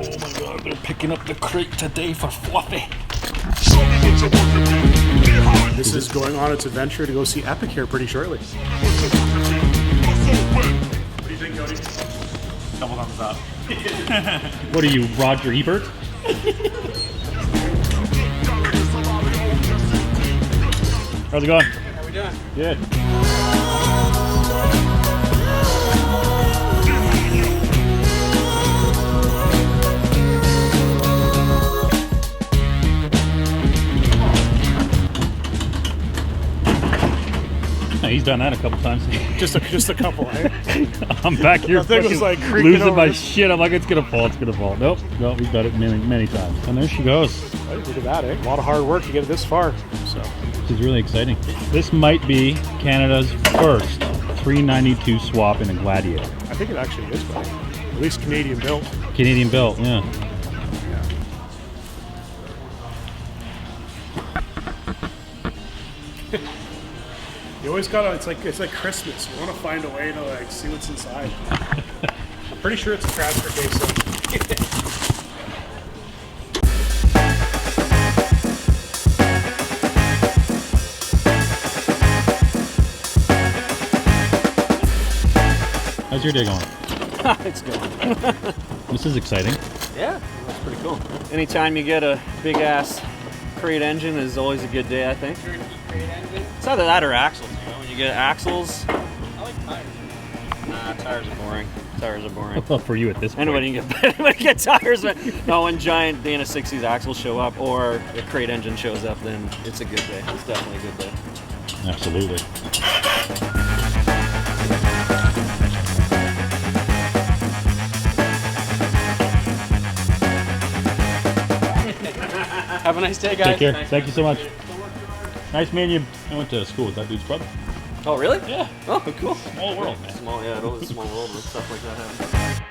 Oh my god, they're picking up the crate today for Fluffy. This is going on its adventure to go see Epic here pretty shortly. What do you think, Cody? Double thumbs up. What are you, Roger Ebert? How's it going? How we doing? Good. He's done that a couple times. Just a couple, eh? I'm back here I think it was like creaking losing my over. shit. I'm like, it's gonna fall, it's gonna fall. Nope, he's done it many times. And there she goes. Hey, look at that, eh? A lot of hard work to get it this far. So This is really exciting. This might be Canada's first 392 swap in a Gladiator. I think it actually is, buddy. At least Canadian built. Canadian built, yeah. You always gotta. It's like Christmas. You want to find a way to like see what's inside. I'm pretty sure it's a transfer case. How's your day going? It's good. This is exciting. Yeah, that's pretty cool. Anytime you get a big ass crate engine is always a good day, I think. It's either that or axles. You know, when you get axles. I like tires. Nah, tires are boring. Tires are boring. Well, for you at this point. Anybody can get tires, but no, when giant Dana 60s axles show up or a crate engine shows up, then it's a good day. It's definitely a good day. Absolutely. Have a nice day, guys. Take care. Thanks. Thank you so much. Nice meeting you. I went to school with that dude's brother. Oh, really? Yeah. Oh, cool. Small world, man. Small, yeah, it is a small world when stuff like that happens.